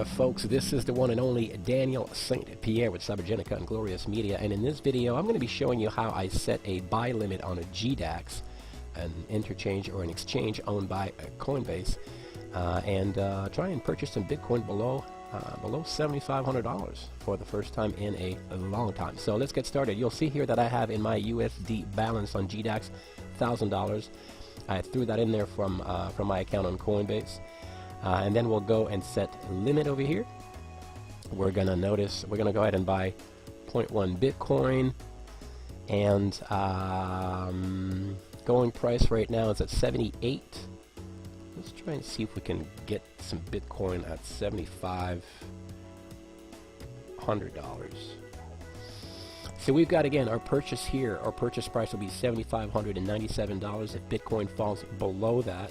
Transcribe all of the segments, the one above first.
folks, this is the one and only Daniel St.Pierre with Cybergenica and Glorious Media, and in this video I'm going to be showing you how I set a buy limit on a GDAX, an interchange or an exchange owned by Coinbase, and try and purchase some Bitcoin below $7,500 for the first time in a long time. So let's get started. You'll see here that I have in my USD balance on GDAX $1,000. I threw that in there from my account on Coinbase. And then we'll go and set limit over here. We're gonna go ahead and buy 0.1 Bitcoin, and going price right now is at 78. Let's try and see if we can get some Bitcoin at $7,500. So we've got, again, our purchase here. Our purchase price will be $7,597. If Bitcoin falls below that,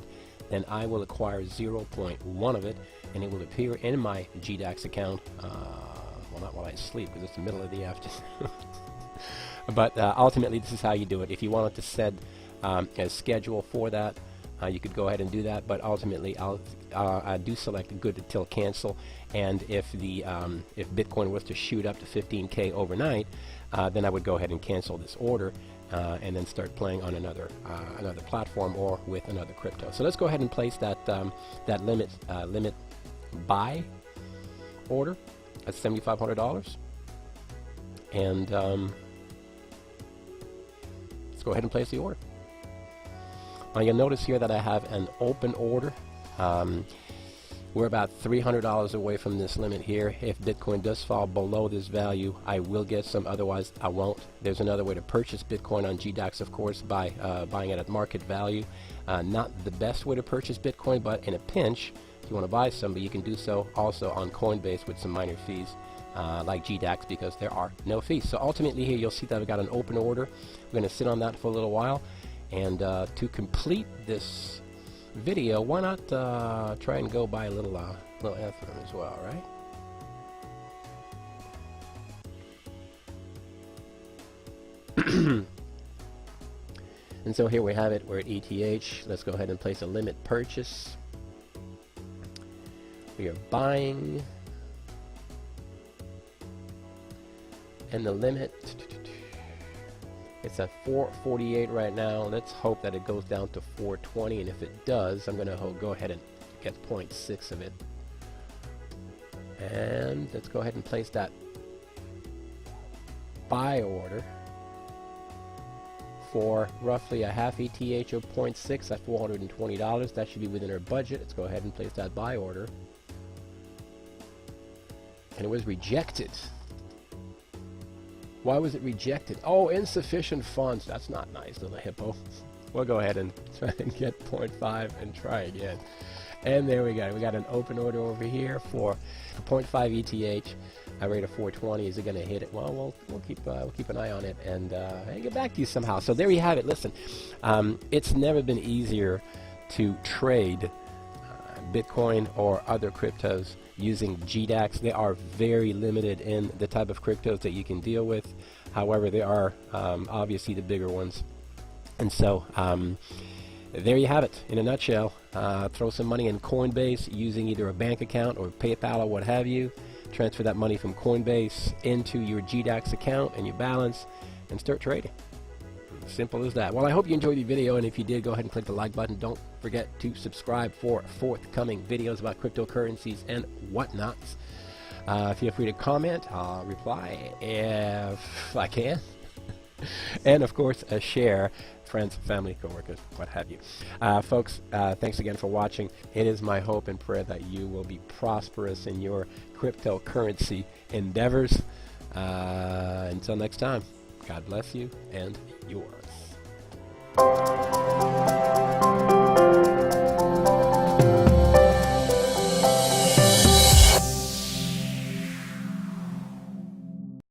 then I will acquire 0.1 of it, and it will appear in my GDAX account. Well, not while I sleep, because it's the middle of the afternoon. But ultimately, this is how you do it. If you wanted to set a schedule for that, you could go ahead and do that. But ultimately, I do select good till cancel. And if Bitcoin was to shoot up to 15K overnight, then I would go ahead and cancel this order. And then start playing on another platform or with another crypto. So let's go ahead and place that limit buy order at $7,500, and let's go ahead and place the order. Now you'll notice here that I have an open order. We're about $300 away from this limit here. If Bitcoin does fall below this value, I will get some, otherwise I won't. There's another way to purchase Bitcoin on GDAX, of course, by buying it at market value. Not the best way to purchase Bitcoin, but in a pinch, if you want to buy some, but you can do so also on Coinbase with some minor fees, like GDAX, because there are no fees. So ultimately here you'll see that I've got an open order. We're going to sit on that for a little while, and to complete this video, why not try and go buy a little Ethereum as well, right? And so here we have it. We're at ETH. Let's go ahead and place a limit purchase. We are buying, and the limit, it's at 448 right now. Let's hope that it goes down to 420, and if it does, I'm going to go ahead and get 0.6 of it. And let's go ahead and place that buy order for roughly a half ETH of 0.6 at $420. That should be within our budget. Let's go ahead and place that buy order. And it was rejected. Why was it rejected? Oh, insufficient funds. That's not nice, little hippo. We'll go ahead and try and get 0.5 and try again. And there we go. We got an open order over here for 0.5 ETH. I rate of 420. Is it going to hit it? Well, we'll keep an eye on it and get back to you somehow. So there you have it. Listen, it's never been easier to trade Bitcoin or other cryptos using GDAX. They are very limited in the type of cryptos that you can deal with. However, they are obviously the bigger ones. And so there you have it in a nutshell. Throw some money in Coinbase using either a bank account or PayPal or what have you. Transfer that money from Coinbase into your GDAX account and your balance and start trading. Simple as that. Well, I hope you enjoyed the video, and if you did, go ahead and click the like button. Don't forget to subscribe for forthcoming videos about cryptocurrencies and whatnots. Feel free to comment. I'll reply if I can. And of course, share, friends, family, coworkers, what have you. Folks, thanks again for watching. It is my hope and prayer that you will be prosperous in your cryptocurrency endeavors. Until next time, God bless you and yours.